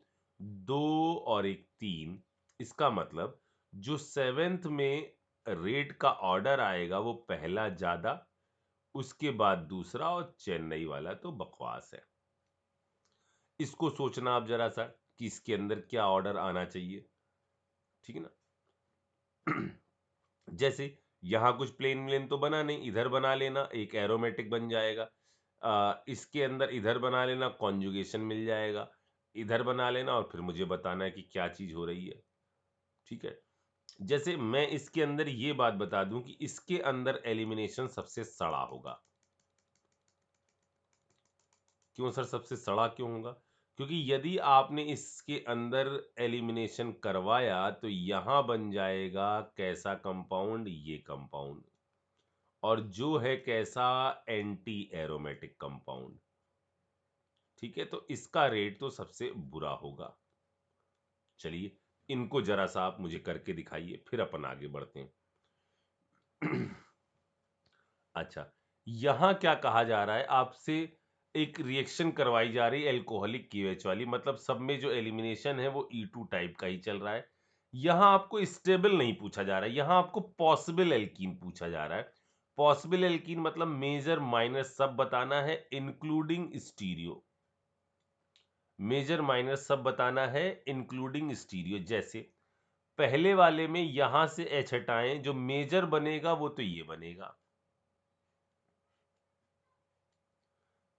2 और 1 3। इसका मतलब जो सेवेंथ में रेट का ऑर्डर आएगा वो पहला ज्यादा, उसके बाद दूसरा, और चेन्नई वाला तो बकवास है। इसको सोचना आप जरा सा कि इसके अंदर क्या ऑर्डर आना चाहिए, ठीक है ना। जैसे यहां कुछ प्लेन व्लेन तो बना नहीं, इधर बना लेना एक एरोमेटिक बन जाएगा, इसके अंदर इधर बना लेना कॉन्जुगेशन मिल जाएगा, इधर बना लेना और फिर मुझे बताना है कि क्या चीज हो रही है, ठीक है। जैसे मैं इसके अंदर ये बात बता दूं कि इसके अंदर एलिमिनेशन सबसे सड़ा होगा। क्यों सर सबसे सड़ा क्यों होगा? क्योंकि यदि आपने इसके अंदर एलिमिनेशन करवाया तो यहां बन जाएगा कैसा कंपाउंड, ये कंपाउंड, और जो है कैसा, एंटी एरोमेटिक कंपाउंड। ठीक है, तो इसका रेट तो सबसे बुरा होगा। चलिए इनको जरा सा आप मुझे करके दिखाइए, फिर अपन आगे बढ़ते हैं। अच्छा, यहां क्या कहा जा रहा है आपसे, एक रिएक्शन करवाई जा रही है एल्कोहलिक KOH वाली, मतलब सब में जो एलिमिनेशन है वो E2 टाइप का ही चल रहा है। यहां आपको स्टेबल नहीं पूछा जा रहा है, यहां आपको पॉसिबल एल्कीन पूछा जा रहा है। पॉसिबल एल्कीन मतलब मेजर माइनर सब बताना है, इंक्लूडिंग स्टीरियो। मेजर माइनर सब बताना है इंक्लूडिंग स्टीरियो। जैसे पहले वाले में यहां से H हटाएं, जो मेजर बनेगा वो तो ये बनेगा,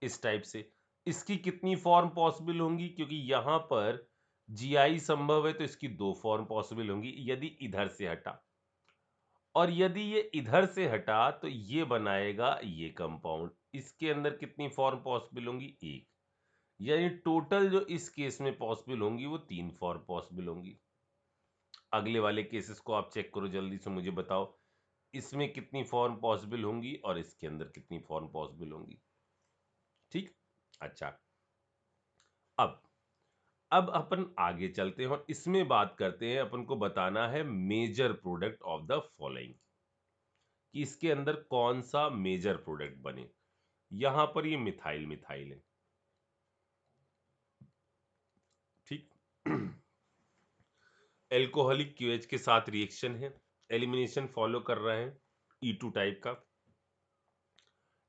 इस टाइप से। इसकी कितनी फॉर्म पॉसिबल होंगी, क्योंकि यहां पर GI संभव है तो इसकी 2 फॉर्म पॉसिबल होंगी यदि इधर से हटा, और यदि ये इधर से हटा तो ये बनाएगा ये कंपाउंड। इसके अंदर कितनी फॉर्म पॉसिबल होंगी, 1, यानी टोटल जो इस केस में पॉसिबल होंगी वो 3 फॉर्म पॉसिबल होंगी। अगले वाले केसेस को आप चेक करो, जल्दी से मुझे बताओ इसमें कितनी फॉर्म पॉसिबल होंगी और इसके अंदर कितनी फॉर्म पॉसिबल होंगी। ठीक, अच्छा, अब अब अपन आगे चलते हैं और इसमें बात करते हैं, अपन को बताना है major product of the following, कि इसके अंदर कौन सा मेजर प्रोडक्ट बने। यहां पर ये मिथाइल मिथाइल है, ठीक। एल्कोहलिक QH के साथ रिएक्शन है, एलिमिनेशन फॉलो कर रहे हैं E2 टाइप का।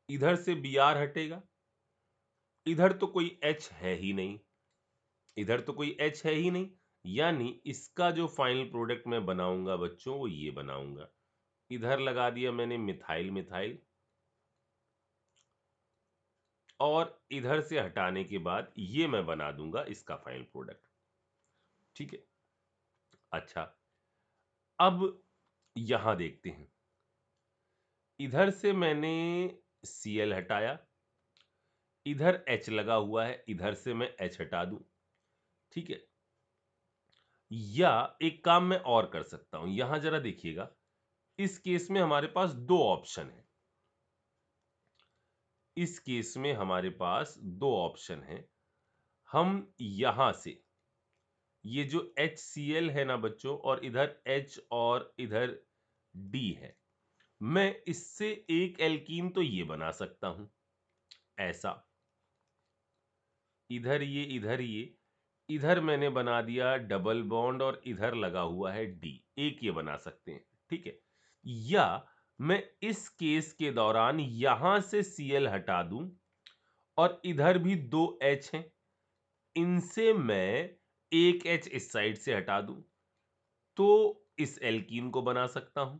इधर से Br हटेगा, इधर तो कोई H है ही नहीं, इधर तो कोई H है ही नहीं, यानी इसका जो फाइनल प्रोडक्ट मैं बनाऊंगा बच्चों वो ये बनाऊंगा। इधर लगा दिया मैंने मिथाइल मिथाइल, और इधर से हटाने के बाद ये मैं बना दूंगा इसका फाइनल प्रोडक्ट। ठीक है, अच्छा, अब यहां देखते हैं, इधर से मैंने Cl हटाया, इधर H लगा हुआ है, इधर से मैं H हटा दूं। ठीक है, या एक काम मैं और कर सकता हूं, यहां जरा देखिएगा, इस केस में हमारे पास 2 ऑप्शन है। इस केस में हमारे पास 2 ऑप्शन है। हम यहां से ये जो HCl है ना बच्चों, और इधर H और इधर D है, मैं इससे एक एल्कीन तो ये बना सकता हूं, ऐसा। इधर ये, इधर ये, इधर मैंने बना दिया डबल बॉन्ड और इधर लगा हुआ है D, एक ये बना सकते हैं। ठीक है, या मैं इस केस के दौरान यहां से Cl हटा दूं और इधर भी 2 H हैं, इनसे मैं एक H इस साइड से हटा दूं तो इस एल्कीन को बना सकता हूं।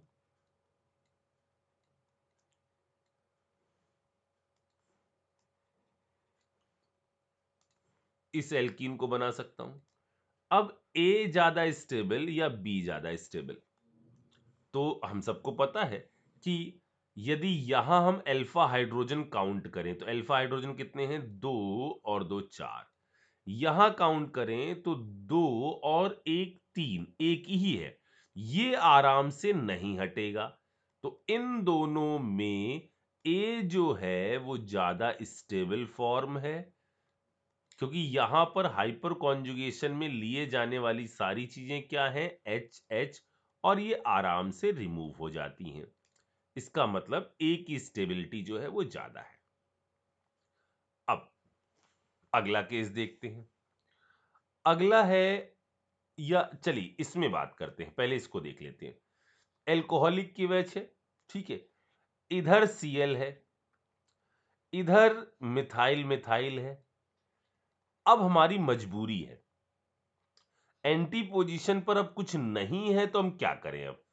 इस एल्कीन को बना सकता हूं। अब A ज्यादा स्टेबल या B ज्यादा स्टेबल, तो हम सबको पता है कि यदि यहां हम अल्फा हाइड्रोजन काउंट करें तो अल्फा हाइड्रोजन कितने हैं, 2 और 2 4। यहां काउंट करें तो 2 और 1 3, एक ही है, ये आराम से नहीं हटेगा। तो इन दोनों में ए जो है वो ज्यादा स्टेबल फॉर्म है, क्योंकि यहां पर हाइपर कॉन्जुगेशन में लिए जाने वाली सारी चीजें क्या हैं, एच एच, और ये आराम से रिमूव हो जाती हैं। इसका मतलब ए की स्टेबिलिटी जो है वो ज्यादा है। अब अगला केस देखते हैं। अगला है, या चलिए इसमें बात करते हैं, पहले इसको देख लेते हैं। एल्कोहलिक की वजह है, ठीक है, इधर Cl है, इधर मिथाइल मिथाइल है। अब हमारी मजबूरी है, एंटी पोजीशन पर अब कुछ नहीं है तो हम क्या करें। अब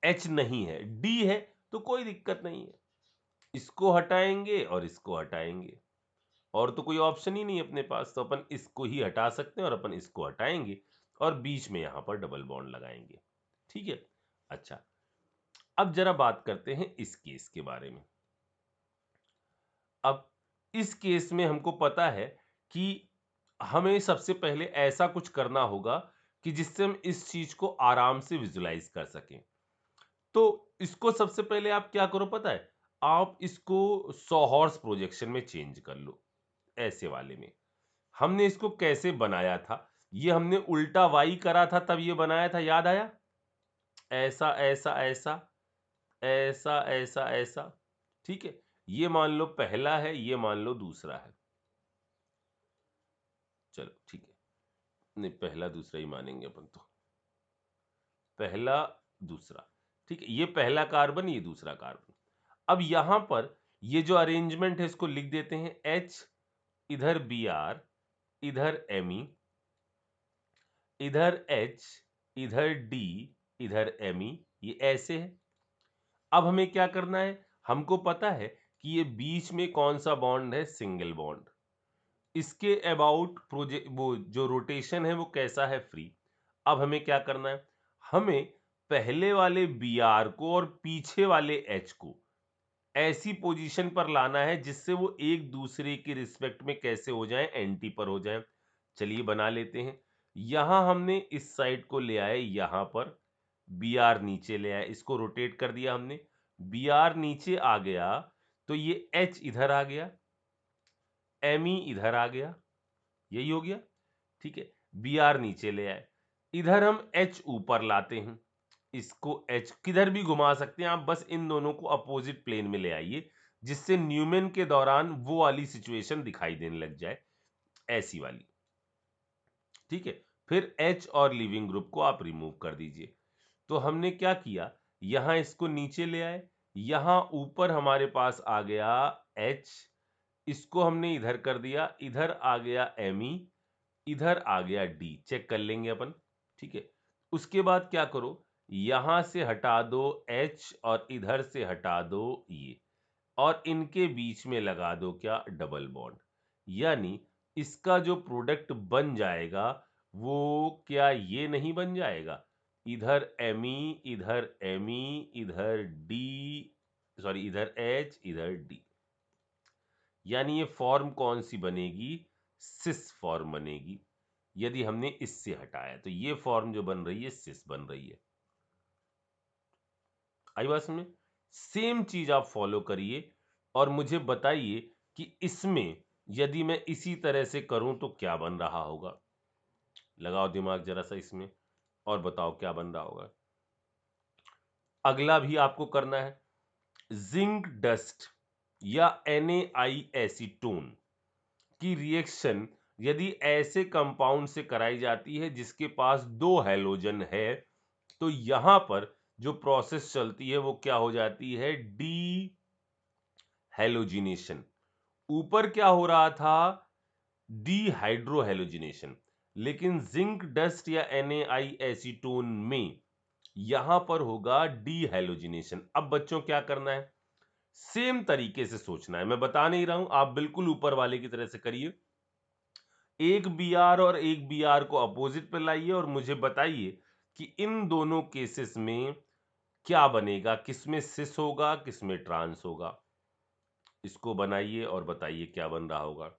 H नहीं है, D है, तो कोई दिक्कत नहीं है, इसको हटाएंगे और इसको हटाएंगे, और तो कोई ऑप्शन ही नहीं अपने पास, तो अपन इसको ही हटा सकते हैं और अपन इसको हटाएंगे और बीच में यहां पर डबल बॉन्ड लगाएंगे। ठीक है, अच्छा, अब जरा बात करते हैं इस केस के बारे में। अब इस केस में हमको पता है कि हमें सबसे पहले ऐसा कुछ करना होगा कि जिससे हम इस चीज को आराम से विजुलाइज कर सकें। तो इसको सबसे पहले आप क्या करो पता है? आप इसको 100 हॉर्स प्रोजेक्शन में चेंज कर लो, ऐसे वाले में। हमने इसको कैसे बनाया था? ये हमने उल्टा वाई करा था तब ये बनाया था, याद आया? ऐसा, ऐसा, ऐसा, ऐसा, ऐसा, ऐसा। ठीक है? ये मान लो पहला है, ये मान लो दूसरा है। चलो ठीक है। नहीं, पहला दूसरा ही मानेंगे अपन तो। पहला, दूसरा। ठीक है? ये पहला कार्बन, ये दूसरा कार्बन। अब यहां पर ये जो अरेंजमेंट है इसको लिख देते हैं H, इधर Br, इधर Me, इधर H, इधर D, इधर Me। ये ऐसे है। अब हमें क्या करना है? हमको पता है कि ये बीच में कौन सा बॉन्ड है, सिंगल बॉन्ड। इसके अबाउट प्रोजेक्ट वो जो रोटेशन है वो कैसा है, फ्री। अब हमें क्या करना है? हमें पहले वाले Br को और पीछे वाले H को ऐसी पोजीशन पर लाना है जिससे वो एक दूसरे के रिस्पेक्ट में कैसे हो जाएं, एंटी पर हो जाएं। चलिए बना लेते हैं। यहां हमने इस साइड को ले आए, यहां पर Br नीचे ले आए, इसको रोटेट कर दिया हमने। Br नीचे आ गया तो ये H इधर आ गया, Me इधर आ गया, यही हो गया। ठीक है? Br नीचे ले आए, इधर हम H ऊपर लाते हैं। इसको H किधर भी घुमा सकते हैं आप, बस इन दोनों को अपोजिट प्लेन में ले आइए, जिससे न्यूमेन के दौरान वो वाली सिचुएशन दिखाई देने लग जाए, ऐसी वाली। ठीक है? फिर H और लिविंग ग्रुप को आप रिमूव कर दीजिए। तो हमने क्या किया, यहां इसको नीचे ले आए, यहां ऊपर हमारे पास आ गया H, इसको हमने इधर कर दिया, इधर आ गया Me, इधर आ गया D। चेक कर लेंगे अपन। ठीक है? उसके बाद क्या करो, यहां से हटा दो H और इधर से हटा दो ये, और इनके बीच में लगा दो क्या, डबल बॉन्ड। यानी इसका जो प्रोडक्ट बन जाएगा वो क्या ये नहीं बन जाएगा, इधर Me, इधर Me, इधर D, सॉरी इधर H, इधर D। यानी ये फॉर्म कौन सी बनेगी, सिस फॉर्म बनेगी। यदि हमने इससे हटाया तो ये फॉर्म जो बन रही है सिस बन रही है। आई बात समझ? सेम चीज आप फॉलो करिए और मुझे बताइए कि इसमें यदि मैं इसी तरह से करूं तो क्या बन रहा होगा। लगाओ दिमाग जरा सा इसमें और बताओ क्या बन रहा होगा। अगला भी आपको करना है। जिंक डस्ट या NaI एसीटोन की रिएक्शन यदि ऐसे कंपाउंड से कराई जाती है जिसके पास दो हैलोजन है, तो यहां पर जो प्रोसेस चलती है वो क्या हो जाती है, डी हैलोजिनेशन। ऊपर क्या हो रहा था, डी हाइड्रोहेलोजिनेशन। लेकिन जिंक डस्ट या NaI एसीटोन में यहां पर होगा डी हैलोजिनेशन। अब बच्चों क्या करना है, सेम तरीके से सोचना है, मैं बता नहीं रहा हूं, आप बिल्कुल ऊपर वाले की तरह से करिए। एक Br और एक Br को अपोजिट पे लाइए और मुझे बताइए कि इन दोनों केसेस में क्या बनेगा, किसमें सिस होगा, किसमें ट्रांस होगा। इसको बनाइए और बताइए क्या बन रहा होगा।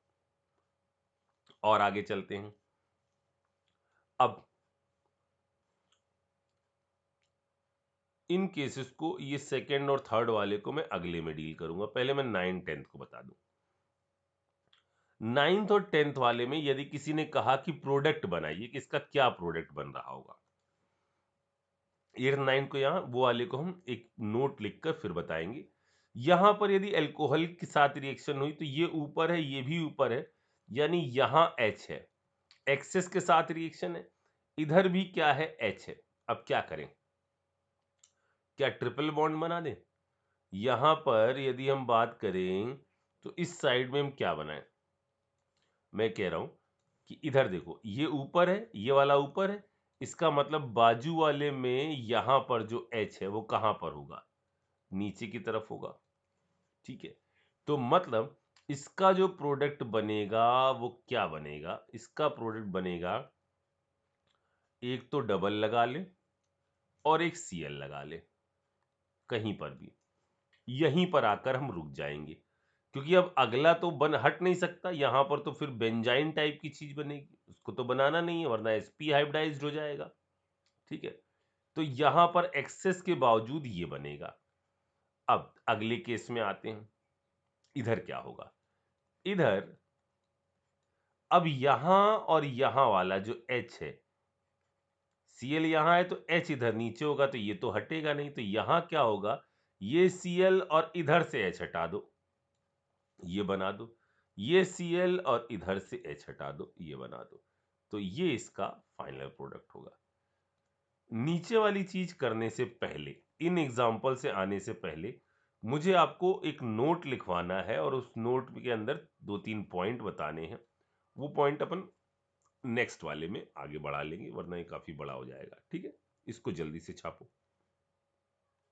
और आगे चलते हैं। अब इन केसेस को, ये सेकेंड और थर्ड वाले को मैं अगले में डील करूंगा, पहले मैं 9th 10th को बता दूं। 9th और 10th वाले में यदि किसी ने कहा कि प्रोडक्ट बनाइए कि इसका क्या प्रोडक्ट बन रहा होगा, 8th 9th को यहां वो वाले को हम एक नोट लिखकर फिर बताएंगे। यहां पर यदि अल्कोहल के साथ रिएक्शन हुई तो ये ऊपर है, ये भी ऊपर है, यानी यहां H है। एक्सेस के साथ रिएक्शन है, इधर भी क्या है, H है। अब क्या करें, क्या ट्रिपल बॉन्ड बना दें? यहां पर यदि हम बात करें तो इस साइड में हम क्या बनाएं, मैं कह रहा हूं कि इधर देखो, ये ऊपर है, ये वाला ऊपर है, इसका मतलब बाजू वाले में यहां पर जो H है वो कहां पर होगा, नीचे की तरफ होगा। ठीक है? तो मतलब इसका जो प्रोडक्ट बनेगा वो क्या बनेगा, इसका प्रोडक्ट बनेगा, एक तो डबल लगा ले और एक Cl लगा ले, कहीं पर भी। यहीं पर आकर हम रुक जाएंगे क्योंकि अब अगला तो बन हट नहीं सकता, यहां पर तो फिर बेंजाइन टाइप की चीज बनेगी, उसको तो बनाना नहीं है वरना sp हाइब्रिडाइज्ड हो जाएगा। ठीक है, तो यहां पर एक्सेस के बावजूद ये बनेगा। अब अगले केस में आते हैं, इधर क्या होगा? इधर अब यहां और यहां वाला जो H है, Cl यहां है तो H इधर नीचे होगा, तो ये तो हटेगा नहीं, तो यहां क्या होगा? ये Cl और इधर से H हटा दो, ये बना दो, ये Cl और इधर से H हटा दो, ये बना दो, तो ये इसका फाइनल प्रोडक्ट होगा। नीचे वाली चीज करने से पहले, इन एग्जाम्पल से आने से पहले, मुझे आपको एक नोट लिखवाना है और उस नोट के अंदर 2-3 पॉइंट बताने हैं। वो पॉइंट अपन नेक्स्ट वाले में आगे बढ़ा लेंगे, वरना ये काफी बड़ा हो जाएगा। ठीक है, इसको जल्दी से छापो।